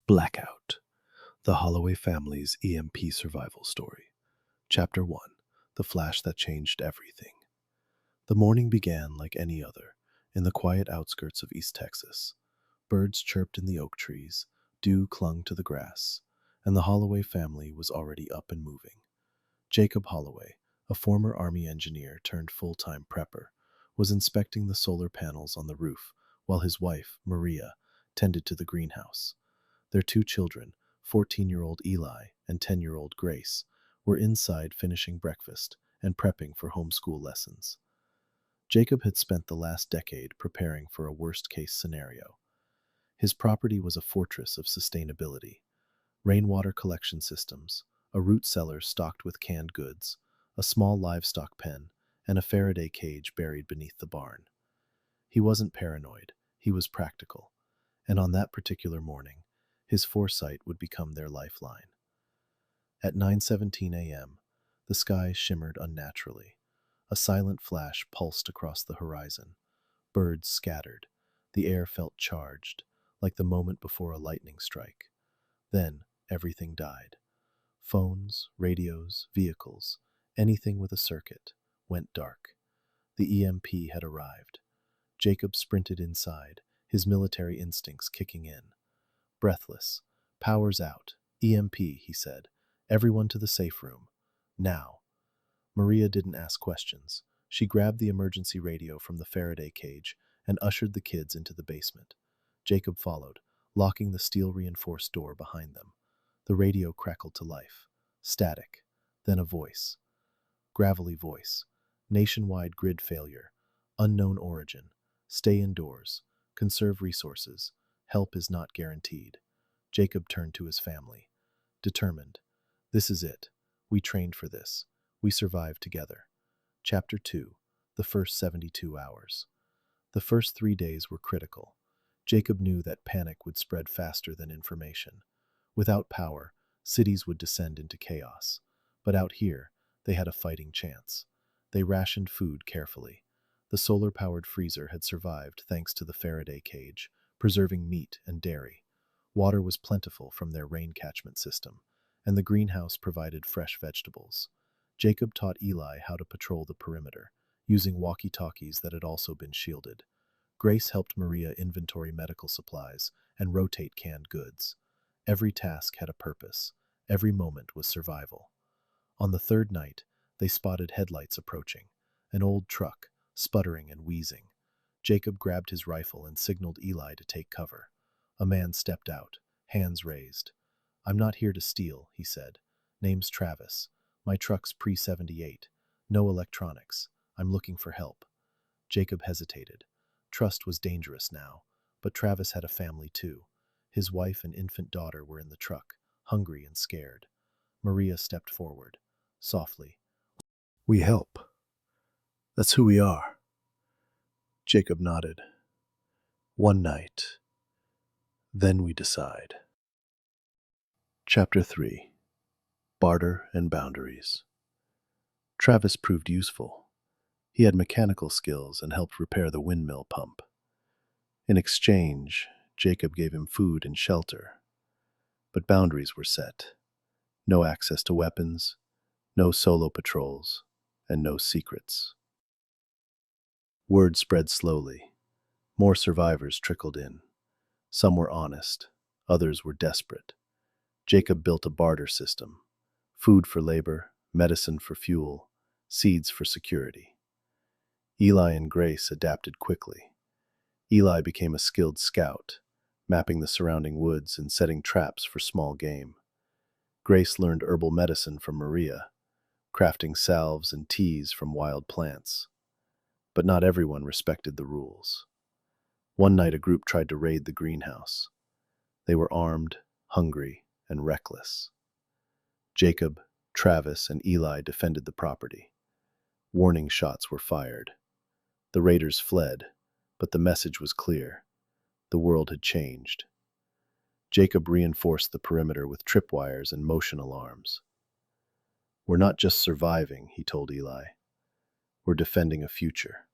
Blackout, the Holloway family's EMP survival story. Chapter 1, The Flash That Changed Everything. The morning began like any other, in the quiet outskirts of East Texas. Birds chirped in the oak trees, dew clung to the grass, and the Holloway family was already up and moving. Jacob Holloway, a former Army engineer turned full-time prepper, was inspecting the solar panels on the roof while his wife, Maria, tended to the greenhouse. Their two children, 14-year-old Eli and 10-year-old Grace, were inside finishing breakfast and prepping for homeschool lessons. Jacob had spent the last decade preparing for a worst-case scenario. His property was a fortress of sustainability. Rainwater collection systems, a root cellar stocked with canned goods, a small livestock pen, and a Faraday cage buried beneath the barn. He wasn't paranoid, he was practical. And on that particular morning, his foresight would become their lifeline. At 9:17 a.m., the sky shimmered unnaturally. A silent flash pulsed across the horizon. Birds scattered. The air felt charged, like the moment before a lightning strike. Then, everything died. Phones, radios, vehicles, anything with a circuit, went dark. The EMP had arrived. Jacob sprinted inside, his military instincts kicking in. Breathless. "Power's out. EMP," he said. "Everyone to the safe room. Now." Maria didn't ask questions. She grabbed the emergency radio from the Faraday cage and ushered the kids into the basement. Jacob followed, locking the steel-reinforced door behind them. The radio crackled to life. Static. Then a voice. Gravelly voice. Nationwide grid failure. Unknown origin. Stay indoors. Conserve resources. Help is not guaranteed. Jacob turned to his family. Determined. This is it. We trained for this. We survived together. Chapter 2. The first 72 hours. The first 3 days were critical. Jacob knew that panic would spread faster than information. Without power, cities would descend into chaos. But out here, they had a fighting chance. They rationed food carefully. The solar-powered freezer had survived thanks to the Faraday cage, preserving meat and dairy. Water was plentiful from their rain catchment system, and the greenhouse provided fresh vegetables. Jacob taught Eli how to patrol the perimeter, using walkie-talkies that had also been shielded. Grace helped Maria inventory medical supplies and rotate canned goods. Every task had a purpose. Every moment was survival. On the third night, they spotted headlights approaching, an old truck, sputtering and wheezing. Jacob grabbed his rifle and signaled Eli to take cover. A man stepped out, hands raised. "I'm not here to steal," he said. "Name's Travis. My truck's pre-78. No electronics. I'm looking for help." Jacob hesitated. Trust was dangerous now, but Travis had a family too. His wife and infant daughter were in the truck, hungry and scared. Maria stepped forward, softly. "We help. That's who we are." Jacob nodded. "One night. Then we decide." Chapter 3. Barter and Boundaries. Travis proved useful. He had mechanical skills and helped repair the windmill pump. In exchange, Jacob gave him food and shelter. But boundaries were set. No access to weapons, no solo patrols, and no secrets. Word spread slowly. More survivors trickled in. Some were honest, others were desperate. Jacob built a barter system. Food for labor, medicine for fuel, seeds for security. Eli and Grace adapted quickly. Eli became a skilled scout, mapping the surrounding woods and setting traps for small game. Grace learned herbal medicine from Maria, crafting salves and teas from wild plants. But not everyone respected the rules. One night a group tried to raid the greenhouse. They were armed, hungry, and reckless. Jacob, Travis, and Eli defended the property. Warning shots were fired. The raiders fled, but the message was clear. The world had changed. Jacob reinforced the perimeter with tripwires and motion alarms. "We're not just surviving," he told Eli. "We're defending a future."